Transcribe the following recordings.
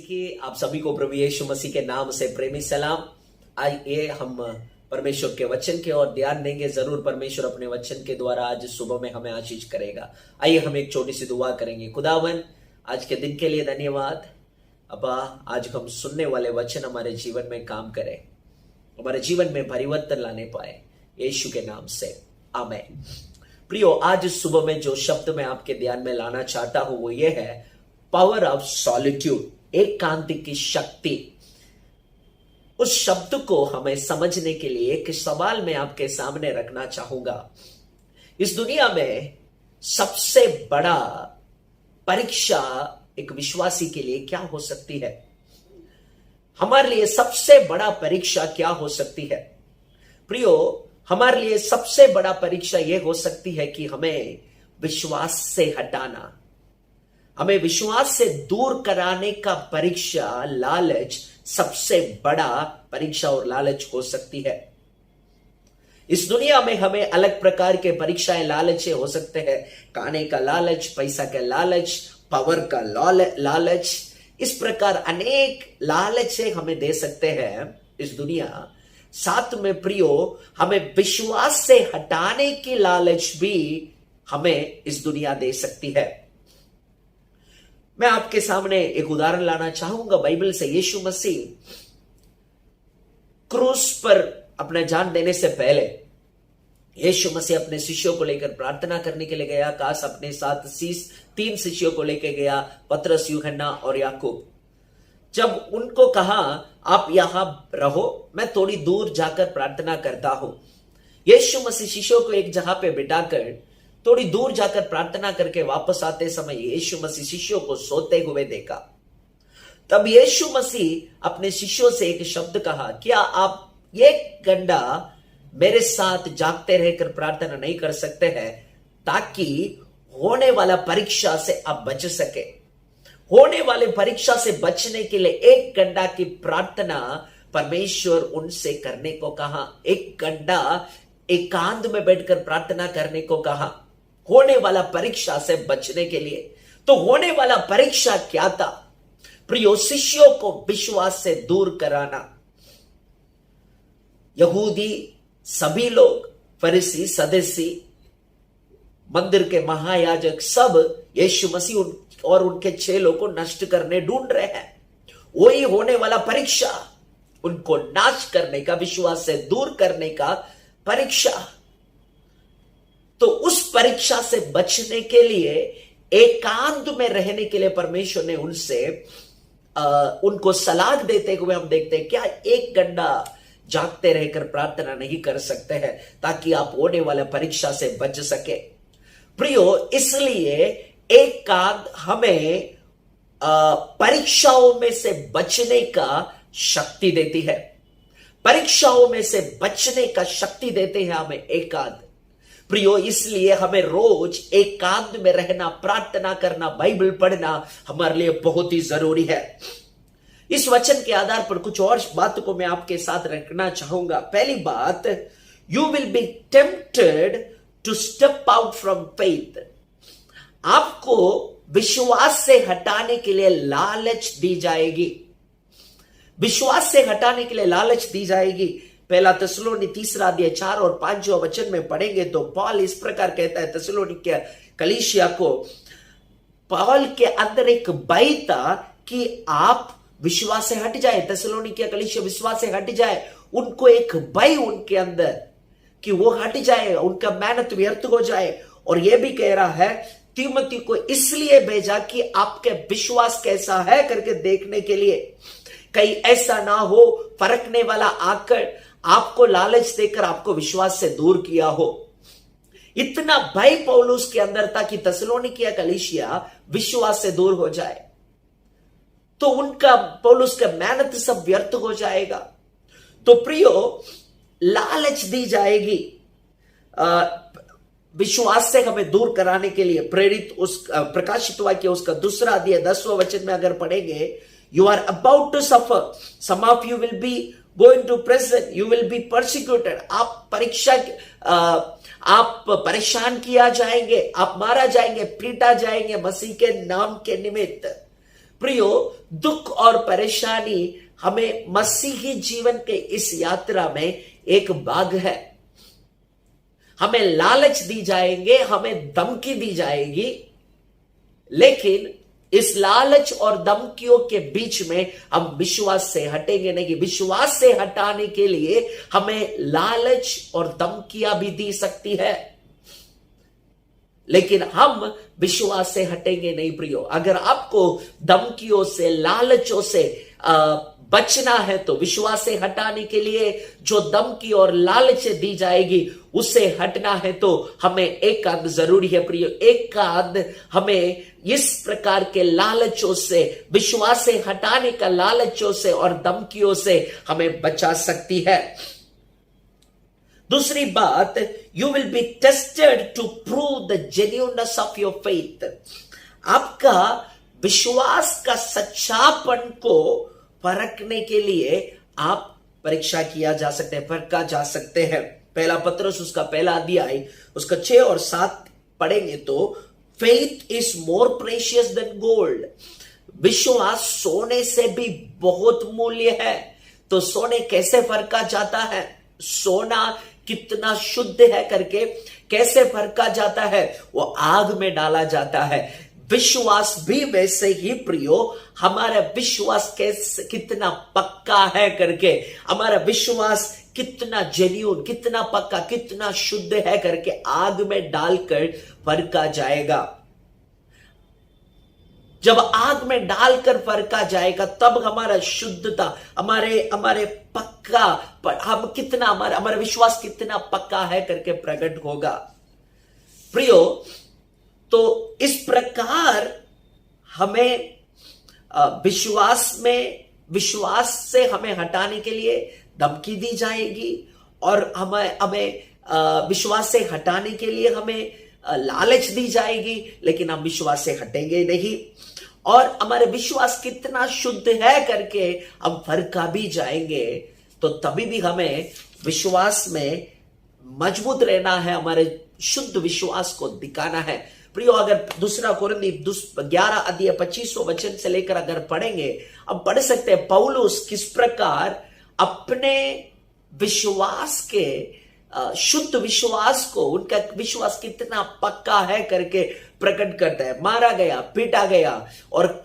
की आप सभी को प्रभु यीशु मसीह के नाम से प्रेमी सलाम। आइए हम परमेश्वर के वचन के और ध्यान देंगे। जरूर परमेश्वर अपने वचन के द्वारा आज सुबह में हमें आशीष करेगा। आइए हम एक छोटी सी दुआ करेंगे। खुदावन, आज के दिन के लिए धन्यवाद। अब्बा, आज हम सुनने वाले वचन हमारे जीवन में काम करे, हमारे जीवन में परिवर्तन लाने पाए, यीशु के नाम से आमीन। प्रियो, आज सुबह में जो शब्द मैं आपके ध्यान में लाना चाहता हूं वो ये है, पावर ऑफ सॉलिट्यूड, एकांत की शक्ति। उस शब्द को हमें समझने के लिए एक सवाल मैं आपके सामने रखना चाहूंगा। इस दुनिया में सबसे बड़ा परीक्षा एक विश्वासी के लिए क्या हो सकती है? हमारे लिए सबसे बड़ा परीक्षा क्या हो सकती है? प्रियो, हमारे लिए सबसे बड़ा परीक्षा यह हो सकती है कि हमें विश्वास से हटाना, हमें विश्वास से दूर कराने का परीक्षा, लालच सबसे बड़ा परीक्षा और लालच हो सकती है। इस दुनिया में हमें अलग प्रकार के परीक्षाएं, लालच हो सकते हैं। खाने का लालच, पैसा का लालच, पावर का लालच, इस प्रकार अनेक लालच हमें दे सकते हैं इस दुनिया। साथ में प्रियो, हमें विश्वास से हटाने की लालच भी हमें इस दुनिया दे सकती है। मैं आपके सामने एक उदाहरण लाना चाहूंगा बाइबल से। यीशु मसीह क्रूस पर अपना जान देने से पहले यीशु मसीह अपने शिष्यों को लेकर प्रार्थना करने के लिए गया। काश अपने साथ 3 शिष्यों को लेकर गया, पतरस, यूहन्ना और याकूब। जब उनको कहा आप यहां रहो, मैं थोड़ी दूर जाकर प्रार्थना करता हूं, यीशु मसीह शिष्यों को एक जगह पे बिठाकर थोड़ी दूर जाकर प्रार्थना करके वापस आते समय यीशु मसीह शिष्यों को सोते हुए देखा। तब यीशु मसीह अपने शिष्यों से एक शब्द कहा, क्या आप एक घंटा मेरे साथ जागते रहकर प्रार्थना नहीं कर सकते हैं, ताकि होने वाला परीक्षा से आप बच सके? होने वाले परीक्षा से बचने के लिए 1 घंटा की प्रार्थना परमेश्वर उनसे करने को कहा। 1 घंटा एकांत में बैठकर प्रार्थना करने को कहा, होने वाला परीक्षा से बचने के लिए। तो होने वाला परीक्षा क्या था? प्रियो, शिष्यों को विश्वास से दूर कराना। यहूदी सभी लोग, फरीसी, सदस्यी, मंदिर के महायाजक, सब यीशु मसीह और उनके चेलों को नष्ट करने ढूंढ रहे हैं। वही होने वाला परीक्षा, उनको नाश करने का, विश्वास से दूर करने का परीक्षा। तो उस परीक्षा से बचने के लिए, एकांत में रहने के लिए परमेश्वर ने उनको सलाह देते हुए हम देखते हैं, क्या 1 घंटा जागते रहकर प्रार्थना नहीं कर सकते हैं, ताकि आप होने वाला परीक्षा से बच सके? प्रियो, इसलिए एकांत हमें परीक्षाओं में से बचने का शक्ति देती है। परीक्षाओं में से बचने का शक्ति देते हैं हमें एकांत। प्रियो, इसलिए हमें रोज एकांत में रहना, प्रार्थना करना, बाइबल पढ़ना हमारे लिए बहुत ही जरूरी है। इस वचन के आधार पर कुछ और बातों को मैं आपके साथ रखना चाहूंगा। पहली बात, you will be tempted to step out from faith. आपको विश्वास से हटाने के लिए लालच दी जाएगी। विश्वास से हटाने के लिए लालच दी जाएगी। पहला थिस्सलुनीके 3 अध्याय 4 और 5 वचन में पढ़ेंगे तो पौल इस प्रकार कहता है थिस्सलुनीके कलीसिया को। पौल के अंदर एक भय था कि आप विश्वास से हट जाए, थिस्सलुनीके कलीसिया विश्वास से हट जाए। उनको एक भय उनके अंदर कि वो हट जाए, उनका मेहनत व्यर्थ हो जाए। और यह भी कह रहा है तीमुथी को इसलिए भेजा कि आपके विश्वास कैसा है करके देखने के लिए, कहीं ऐसा ना हो फरकने वाला आकर आपको लालच देकर आपको विश्वास से दूर किया हो। इतना भय पौलुस के अंदर था कि थिस्सलुनीके कलीसिया विश्वास से दूर हो जाए तो उनका, पौलुस का मेहनत सब व्यर्थ हो जाएगा। तो प्रियो, लालच दी जाएगी विश्वास से हमें दूर कराने के लिए। प्रेरित उस प्रकाशित वाक्य उसका 2 अध्याय 10वां वचन में अगर पढ़ेंगे, you are about to suffer, some of you will be going to prison, you will be persecuted। आप परेशान किया जाएंगे, आप मारा जाएंगे, पीटा जाएंगे मसीह के नाम के निमित्त। प्रियो, दुख और परेशानी हमें मसीही जीवन के इस यात्रा में एक भाग है। हमें लालच दी जाएंगे, हमें धमकी दी जाएगी, लेकिन इस लालच और धमकियों के बीच में हम विश्वास से हटेंगे नहीं। विश्वास से हटाने के लिए हमें लालच और धमकियां भी दी सकती है, लेकिन हम विश्वास से हटेंगे नहीं प्रियो। अगर आपको धमकियों से, लालचों से बचना है तो विश्वास से हटाने के लिए जो धमकी और लालच दी जाएगी उससे हटना है तो हमें एकांत जरूरी है प्रियो। एकांत हमें इस प्रकार के लालचों से, विश्वास से हटाने का लालचों से और धमकियों से हमें बचा सकती है। दूसरी बात, you will be tested to prove the genuineness of your faith. आपका विश्वास का सच्चापन को परखने के लिए आप परीक्षा किया जा सकते हैं, परखा जा सकते हैं। पहला पत्रस उसका पहला अध्याय उसका 6 और 7 पढ़ेंगे तो, faith is more precious than gold. विश्वास सोने से भी बहुत मूल्य है। तो सोने कैसे परखा जाता है, सोना कितना शुद्ध है करके कैसे परखा जाता है, वो आग में डाला जाता है। विश्वास भी वैसे ही प्रियो, हमारा विश्वास कैसे, कितना पक्का है करके, हमारा विश्वास कितना जेन्युइन, कितना पक्का, कितना शुद्ध है करके आग में डालकर परखा जाएगा। जब आग में डालकर परखा जाएगा तब हमारा शुद्धता, हमारे पक्का, हम कितना, हमारा विश्वास कितना पक्का है करके प्रकट होगा प्रियो। तो इस प्रकार हमें विश्वास से हमें हटाने के लिए धमकी दी जाएगी और हमें विश्वास से हटाने के लिए हमें लालच दी जाएगी, लेकिन हम विश्वास से हटेंगे नहीं। और हमारे विश्वास कितना शुद्ध है करके हम परखा भी जाएंगे, तो तभी भी हमें विश्वास में मजबूत रहना है, हमारे शुद्ध विश्वास को दिखाना है प्रियो। अगर दूसरा कोरिन्थी 11 अध्याय 25 वचन से लेकर अगर पढ़ेंगे, अब पढ़ सकते हैं पौलुस किस प्रकार अपने विश्वास के, शुद्ध विश्वास को, उनका विश्वास कितना पक्का है करके प्रकट करता है। मारा गया, पीटा गया और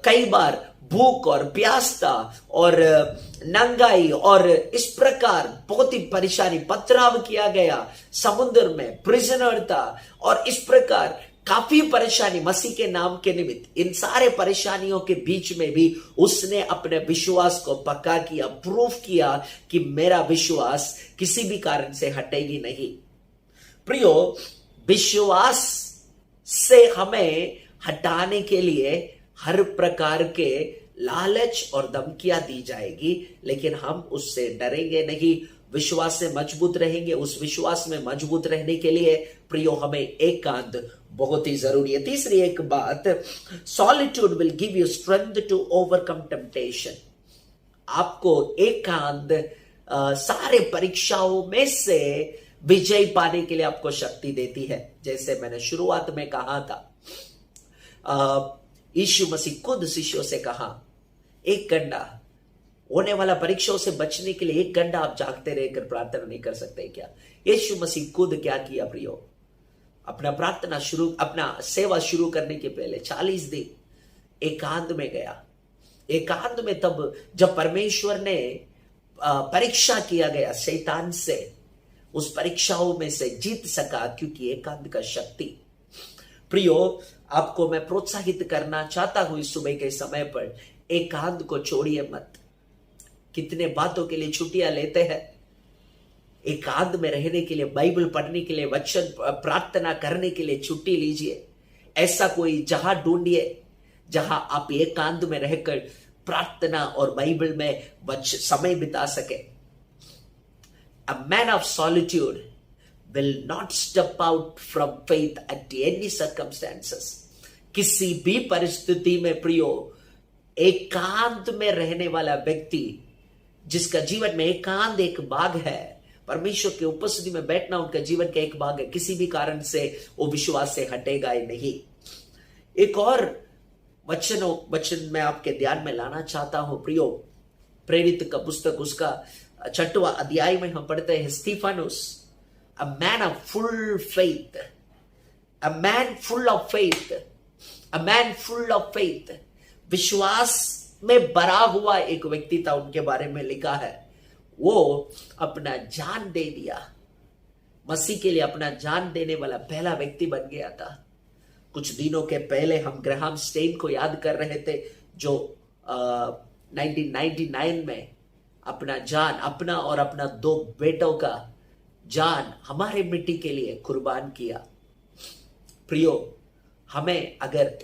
कई बार भूख और प्यास था और नंगाई और इस प्रकार बहुत ही परेशानी, पथराव किया गया, समुद्र में प्रिजनर था और इस प्रकार काफी परेशानी मसीह के नाम के निमित्त। इन सारे परेशानियों के बीच में भी उसने अपने विश्वास को पक्का किया, प्रूफ किया कि मेरा विश्वास किसी भी कारण से हटेगी नहीं। प्रियो, विश्वास से हमें हटाने के लिए हर प्रकार के लालच और धमकियां दी जाएगी, लेकिन हम उससे डरेंगे नहीं, विश्वास से मजबूत रहेंगे। उस विश्वास में मजबूत रहने के लिए प्रियो हमें एकांत बहुत ही जरूरी है। तीसरी एक बात, solitude will give you strength to overcome temptation. आपको एकांत सारे परीक्षाओं में से विजय पाने के लिए आपको शक्ति देती है। जैसे मैंने शुरुआत में कहा था, यीशु मसीह खुद शिष्यों से कहा, 1 घंटा होने वाला परीक्षाओं से बचने के लिए 1 घंटा आप जागते रहकर प्रार्थना नहीं कर सकते क्या? यीशु मसीह खुद क्या किया प्रियो, अपना सेवा शुरू करने के पहले 40 दिन एकांत में गया। एकांत में तब जब परमेश्वर ने परीक्षा किया गया शैतान से, उस परीक्षाओं में से जीत सका क्योंकि एकांत का शक्ति। प्रियो, आपको मैं प्रोत्साहित करना चाहता हूं इस सुबह के समय पर, एकांत को छोड़िए मत। कितने बातों के लिए छुट्टियां लेते हैं, एकांत में रहने के लिए, बाइबल पढ़ने के लिए, वचन प्रार्थना करने के लिए छुट्टी लीजिए। ऐसा कोई जहां ढूंढिए जहां आप एकांत में रहकर प्रार्थना और बाइबल में समय बिता सके। A man of solitude will not step out from faith at any circumstances. किसी भी परिस्थिति में प्रियो, एकांत में रहने वाला व्यक्ति, जिसका जीवन में एकांत एक भाग है, परमेश्वर की उपस्थिति में बैठना उनका जीवन का एक भाग है, किसी भी कारण से वो विश्वास से हटेगा ही नहीं। एक और वचन मैं आपके ध्यान में लाना चाहता हूं प्रियो। प्रेरित का पुस्तक उसका 6वां अध्याय में हम पढ़ते हैं स्टीफानुस, a man of full faith, a man full of faith, a man full of faith. विश्वास में भरा हुआ एक व्यक्ति था, उनके बारे में लिखा है वो अपना जान दे दिया, मसीह के लिए अपना जान देने वाला पहला व्यक्ति बन गया था। कुछ दिनों के पहले हम ग्राहम स्टेन को याद कर रहे थे, जो 1999 में अपना जान, अपना और अपना 2 बेटों का जान हमारे मिट्टी के लिए कुर्बान किया। प्रियो, हमें अगर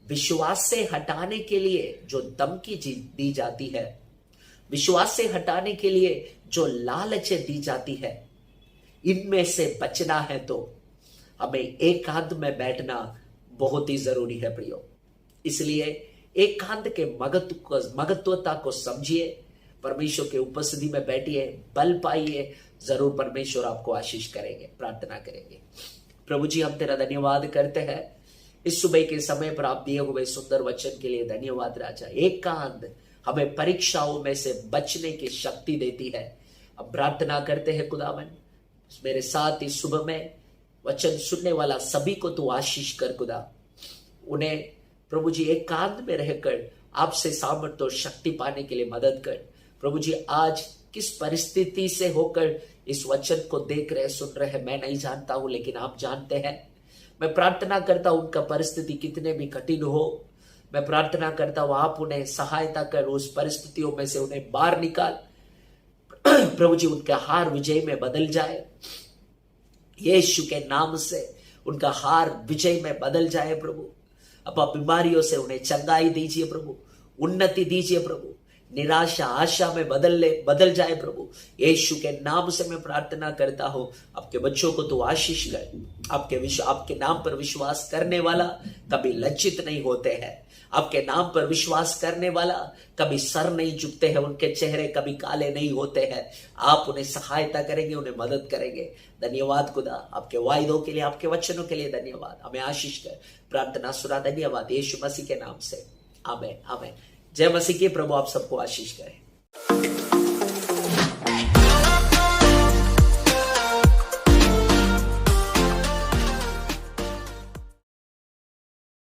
विश्वास से हटाने के लिए जो धमकी दी जाती है, विश्वास से हटाने के लिए जो लालचें दी जाती है, इनमें से बचना है तो हमें एकांत में बैठना बहुत ही जरूरी है प्रियो। इसलिए एकांत के महत्वता को समझिए, परमेश्वर के उपस्थिति में बैठिए, बल पाइए, जरूर परमेश्वर आपको आशीष करेंगे। प्रार्थना करेंगे। प्रभु जी, हम तेरा धन्यवाद करते हैं इस सुबह के समय पर आप दिए हुए सुंदर वचन के लिए। धन्यवाद राजा। एकांत हमें परीक्षाओं में से बचने की शक्ति देती है। अब प्रार्थना करते हैं खुदावन, मेरे साथ इस सुबह में वचन सुनने वाला सभी को तू आशीष कर खुदा। उन्हें प्रभु जी एकांत में रहकर आपसे सामर्थ्य और शक्ति पाने के लिए मदद कर। प्रभु जी, आज किस परिस्थिति से होकर इस वचन को देख रहे सुन रहे मैं नहीं जानता हूं, लेकिन आप जानते हैं। मैं प्रार्थना करता हूं उनका परिस्थिति कितने भी कठिन हो, मैं प्रार्थना करता हूं आप उन्हें सहायता कर, उस परिस्थितियों में से उन्हें बाहर निकाल। प्रभु जी, उनका हार विजय में बदल जाए। यीशु के नाम से उनका हार विजय में बदल जाए प्रभु। अब आप बीमारियों से उन्हें चंगाई दीजिए प्रभु, उन्नति दीजिए प्रभु। निराशा आशा में बदल जाए प्रभु। यीशु के नाम से मैं प्रार्थना करता हूं, आपके बच्चों को तो आशीष कर। आपके नाम पर विश्वास करने वाला कभी लज्जित नहीं होते हैं। आपके नाम पर विश्वास करने वाला कभी सर नहीं झुकते हैं, उनके चेहरे कभी काले नहीं होते हैं। आप उन्हें सहायता करेंगे, उन्हें मदद करेंगे। धन्यवाद खुदा, आपके वायदों के लिए, आपके वचनों के लिए धन्यवाद। हमें आशीष कर, प्रार्थना सुना। धन्यवाद यीशु मसीह के नाम से, आमीन आमीन। जय मसीह की। प्रभु आप सबको आशीष करें।